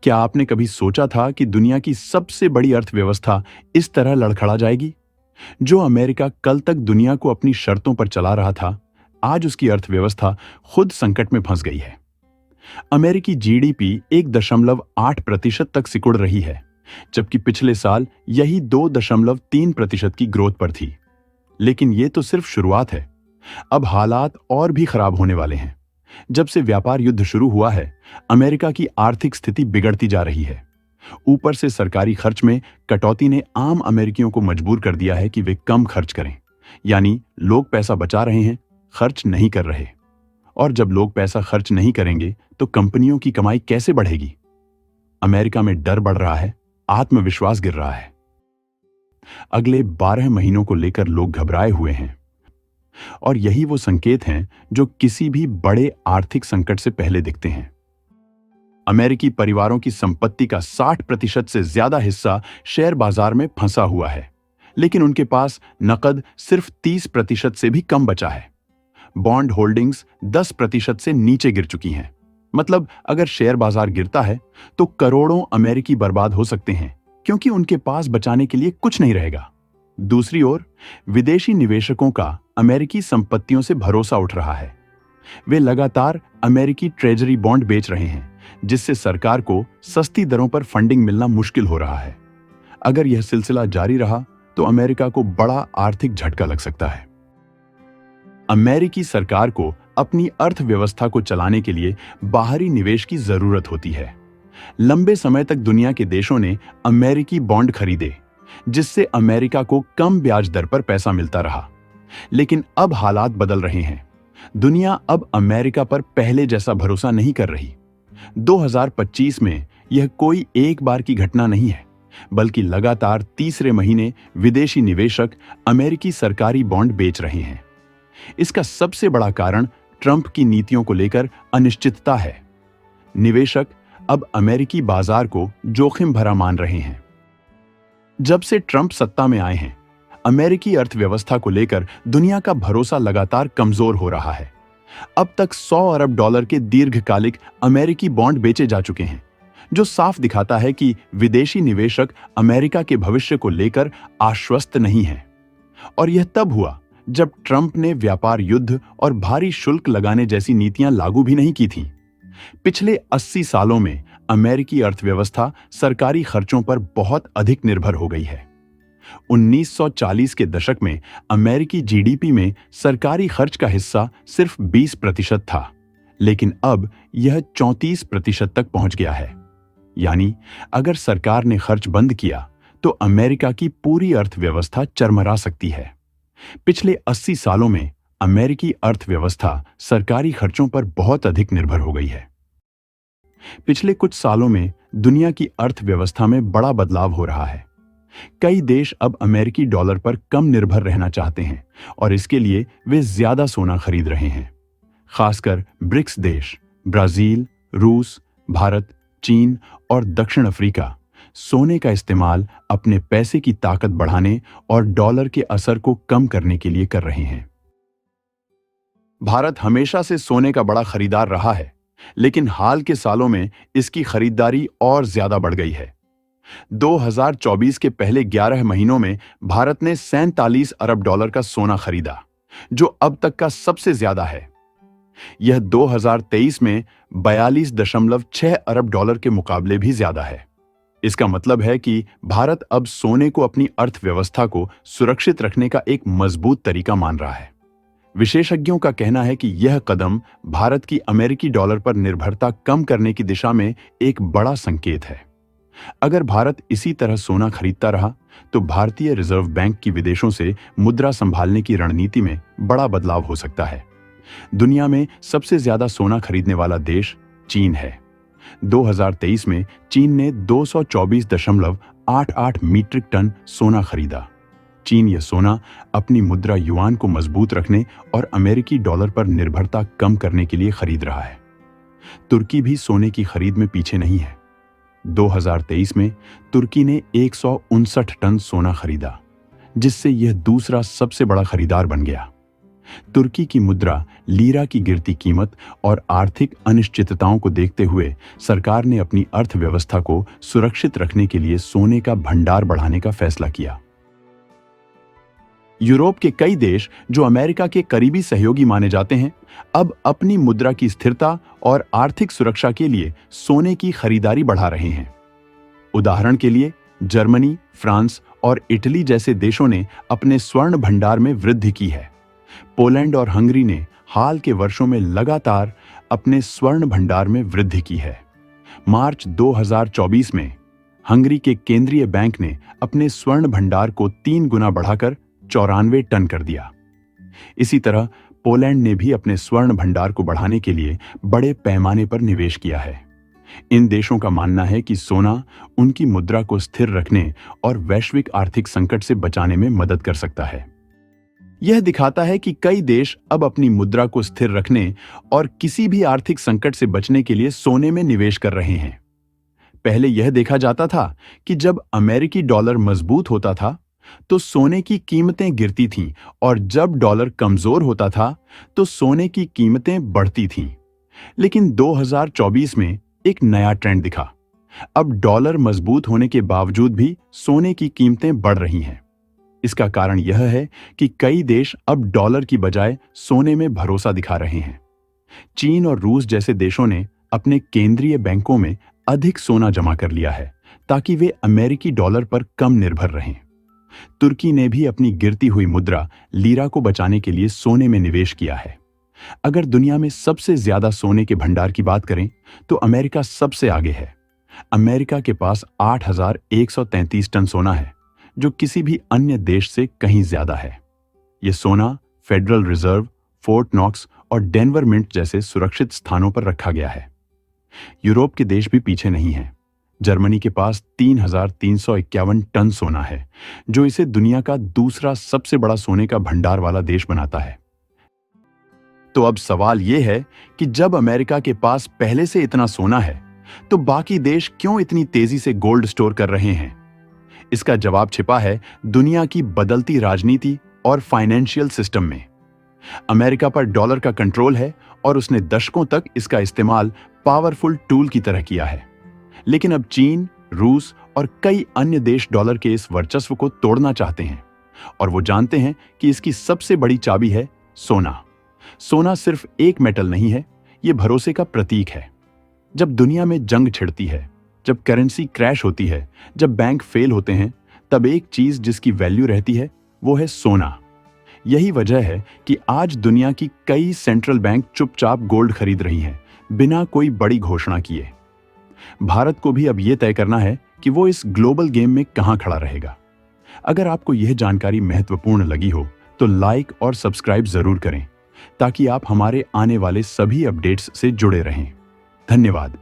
क्या आपने कभी सोचा था कि दुनिया की सबसे बड़ी अर्थव्यवस्था इस तरह लड़खड़ा जाएगी? जो अमेरिका कल तक दुनिया को अपनी शर्तों पर चला रहा था, आज उसकी अर्थव्यवस्था खुद संकट में फंस गई है। अमेरिकी जीडीपी 1.8% तक सिकुड़ रही है, जबकि पिछले साल यही 2.3% की ग्रोथ पर थी। लेकिन ये तो सिर्फ शुरुआत है। अब हालात और भी खराब होने वाले हैं। जब से व्यापार युद्ध शुरू हुआ है, अमेरिका की आर्थिक स्थिति बिगड़ती जा रही है। ऊपर से सरकारी खर्च में कटौती ने आम अमेरिकियों को मजबूर कर दिया है कि वे कम खर्च करें। यानी लोग पैसा बचा रहे हैं, खर्च नहीं कर रहे। और जब लोग पैसा खर्च नहीं करेंगे तो कंपनियों की कमाई कैसे बढ़ेगी? अमेरिका में डर बढ़ रहा है, आत्मविश्वास गिर रहा है। अगले 12 महीनों को लेकर लोग घबराए हुए हैं। और यही वो संकेत हैं जो किसी भी बड़े आर्थिक संकट से पहले दिखते हैं। अमेरिकी परिवारों की संपत्ति का 60% से ज्यादा हिस्सा शेयर बाजार में फंसा हुआ है, लेकिन उनके पास नकद सिर्फ 30% से भी कम बचा है। बॉन्ड होल्डिंग्स 10% से नीचे गिर चुकी हैं। मतलब अगर शेयर बाजार गिरता है तो करोड़ों अमेरिकी बर्बाद हो सकते हैं, क्योंकि उनके पास बचाने के लिए कुछ नहीं रहेगा। दूसरी ओर विदेशी निवेशकों का अमेरिकी संपत्तियों से भरोसा उठ रहा है। वे लगातार अमेरिकी ट्रेजरी बॉन्ड बेच रहे हैं, जिससे सरकार को सस्ती दरों पर फंडिंग मिलना मुश्किल हो रहा है। अगर यह सिलसिला जारी रहा तो अमेरिका को बड़ा आर्थिक झटका लग सकता है। अमेरिकी सरकार को अपनी अर्थव्यवस्था को चलाने के लिए बाहरी निवेश की जरूरत होती है। लंबे समय तक दुनिया के देशों ने अमेरिकी बॉन्ड खरीदे, जिससे अमेरिका को कम ब्याज दर पर पैसा मिलता रहा। लेकिन अब हालात बदल रहे हैं। दुनिया अब अमेरिका पर पहले जैसा भरोसा नहीं कर रही। 2025 में यह कोई एक बार की घटना नहीं है, बल्कि लगातार तीसरे महीने विदेशी निवेशक अमेरिकी सरकारी बॉन्ड बेच रहे हैं। इसका सबसे बड़ा कारण ट्रंप की नीतियों को लेकर अनिश्चितता है। निवेशक अब अमेरिकी बाजार को जोखिम भरा मान रहे हैं। जब से ट्रंप सत्ता में आए हैं, अमेरिकी अर्थव्यवस्था को लेकर दुनिया का भरोसा लगातार कमजोर हो रहा है। अब तक $100 अरब के दीर्घकालिक अमेरिकी बॉन्ड बेचे जा चुके हैं, जो साफ दिखाता है कि विदेशी निवेशक अमेरिका के भविष्य को लेकर आश्वस्त नहीं हैं। और यह तब हुआ जब ट्रंप ने व्यापार युद्ध और भारी शुल्क लगाने जैसी नीतियां लागू भी नहीं की थीं। पिछले 80 सालों में अमेरिकी अर्थव्यवस्था सरकारी खर्चों पर बहुत अधिक निर्भर हो गई है। 1940 के दशक में अमेरिकी जीडीपी में सरकारी खर्च का हिस्सा सिर्फ 20% था, लेकिन अब यह 34% तक पहुंच गया है। यानी अगर सरकार ने खर्च बंद किया तो अमेरिका की पूरी अर्थव्यवस्था चरमरा सकती है। पिछले 80 सालों में अमेरिकी अर्थव्यवस्था सरकारी खर्चों पर बहुत अधिक निर्भर हो गई है। पिछले कुछ सालों में दुनिया की अर्थव्यवस्था में बड़ा बदलाव हो रहा है। कई देश अब अमेरिकी डॉलर पर कम निर्भर रहना चाहते हैं और इसके लिए वे ज्यादा सोना खरीद रहे हैं। खासकर ब्रिक्स देश ब्राजील, रूस, भारत, चीन और दक्षिण अफ्रीका सोने का इस्तेमाल अपने पैसे की ताकत बढ़ाने और डॉलर के असर को कम करने के लिए कर रहे हैं। भारत हमेशा से सोने का बड़ा खरीदार रहा है, लेकिन हाल के सालों में इसकी खरीदारी और ज्यादा बढ़ गई है। 2024 के पहले 11 महीनों में भारत ने $47 अरब का सोना खरीदा, जो अब तक का सबसे ज्यादा है। यह 2023 में $42.6 अरब के मुकाबले भी ज्यादा है। इसका मतलब है कि भारत अब सोने को अपनी अर्थव्यवस्था को सुरक्षित रखने का एक मजबूत तरीका मान रहा है। विशेषज्ञों का कहना है कि यह कदम भारत की अमेरिकी डॉलर पर निर्भरता कम करने की दिशा में एक बड़ा संकेत है। अगर भारत इसी तरह सोना खरीदता रहा तो भारतीय रिजर्व बैंक की विदेशों से मुद्रा संभालने की रणनीति में बड़ा बदलाव हो सकता है। दुनिया में सबसे ज्यादा सोना खरीदने वाला देश चीन है। 2023 में चीन ने 224.88 मीट्रिक टन सोना खरीदा। चीन यह सोना अपनी मुद्रा युआन को मजबूत रखने और अमेरिकी डॉलर पर निर्भरता कम करने के लिए खरीद रहा है। तुर्की भी सोने की खरीद में पीछे नहीं है। 2023 में तुर्की ने 159 टन सोना खरीदा, जिससे यह दूसरा सबसे बड़ा खरीदार बन गया। तुर्की की मुद्रा, लीरा की गिरती कीमत और आर्थिक अनिश्चितताओं को देखते हुए सरकार ने अपनी अर्थव्यवस्था को सुरक्षित रखने के लिए सोने का भंडार बढ़ाने का फैसला किया। यूरोप के कई देश, जो अमेरिका के करीबी सहयोगी माने जाते हैं, अब अपनी मुद्रा की स्थिरता और आर्थिक सुरक्षा के लिए सोने की खरीदारी बढ़ा रहे हैं। उदाहरण के लिए, जर्मनी, फ्रांस और इटली जैसे देशों ने अपने स्वर्ण भंडार में वृद्धि की है। पोलैंड और हंगरी ने हाल के वर्षों में लगातार अपने स्वर्ण भंडार में वृद्धि की है। मार्च 2024 में हंगरी के केंद्रीय बैंक ने अपने स्वर्ण भंडार को 3 गुना बढ़ाकर 94 टन कर दिया। इसी तरह पोलैंड ने भी अपने स्वर्ण भंडार को बढ़ाने के लिए बड़े पैमाने पर निवेश किया है। इन देशों का मानना है कि सोना उनकी मुद्रा को स्थिर रखने और वैश्विक आर्थिक संकट से बचाने में मदद कर सकता है। यह दिखाता है कि कई देश अब अपनी मुद्रा को स्थिर रखने और किसी भी आर्थिक संकट से बचने के लिए सोने में निवेश कर रहे हैं। पहले यह देखा जाता था कि जब अमेरिकी डॉलर मजबूत होता था तो सोने की कीमतें गिरती थीं, और जब डॉलर कमजोर होता था तो सोने की कीमतें बढ़ती थीं। लेकिन 2024 में एक नया ट्रेंड दिखा। अब डॉलर मजबूत होने के बावजूद भी सोने की कीमतें बढ़ रही हैं। इसका कारण यह है कि कई देश अब डॉलर की बजाय सोने में भरोसा दिखा रहे हैं। चीन और रूस जैसे देशों ने अपने केंद्रीय बैंकों में अधिक सोना जमा कर लिया है ताकि वे अमेरिकी डॉलर पर कम निर्भर रहें। तुर्की ने भी अपनी गिरती हुई मुद्रा लीरा को बचाने के लिए सोने में निवेश किया है। अगर दुनिया में सबसे ज्यादा सोने के भंडार की बात करें तो अमेरिका सबसे आगे है। अमेरिका के पास 8,133 टन सोना है, जो किसी भी अन्य देश से कहीं ज्यादा है। यह सोना फेडरल रिजर्व, फोर्ट नॉक्स और डेनवर मिंट जैसे सुरक्षित स्थानों पर रखा गया है। यूरोप के देश भी पीछे नहीं हैं। जर्मनी के पास 3,351 टन सोना है, जो इसे दुनिया का दूसरा सबसे बड़ा सोने का भंडार वाला देश बनाता है। तो अब सवाल यह है कि जब अमेरिका के पास पहले से इतना सोना है, तो बाकी देश क्यों इतनी तेजी से गोल्ड स्टोर कर रहे हैं? इसका जवाब छिपा है दुनिया की बदलती राजनीति और फाइनेंशियल सिस्टम में। अमेरिका पर डॉलर का कंट्रोल है और उसने दशकों तक इसका इस्तेमाल पावरफुल टूल की तरह किया है। लेकिन अब चीन, रूस और कई अन्य देश डॉलर के इस वर्चस्व को तोड़ना चाहते हैं, और वो जानते हैं कि इसकी सबसे बड़ी चाबी है सोना। सोना सिर्फ एक मेटल नहीं है, ये भरोसे का प्रतीक है। जब दुनिया में जंग छिड़ती है, जब करेंसी क्रैश होती है, जब बैंक फेल होते हैं, तब एक चीज जिसकी वैल्यू रहती है वो है सोना। यही वजह है कि आज दुनिया की कई सेंट्रल बैंक चुपचाप गोल्ड खरीद रही हैं, बिना कोई बड़ी घोषणा किए। भारत को भी अब यह तय करना है कि वो इस ग्लोबल गेम में कहां खड़ा रहेगा। अगर आपको यह जानकारी महत्वपूर्ण लगी हो तो लाइक और सब्सक्राइब जरूर करें, ताकि आप हमारे आने वाले सभी अपडेट्स से जुड़े रहें। धन्यवाद।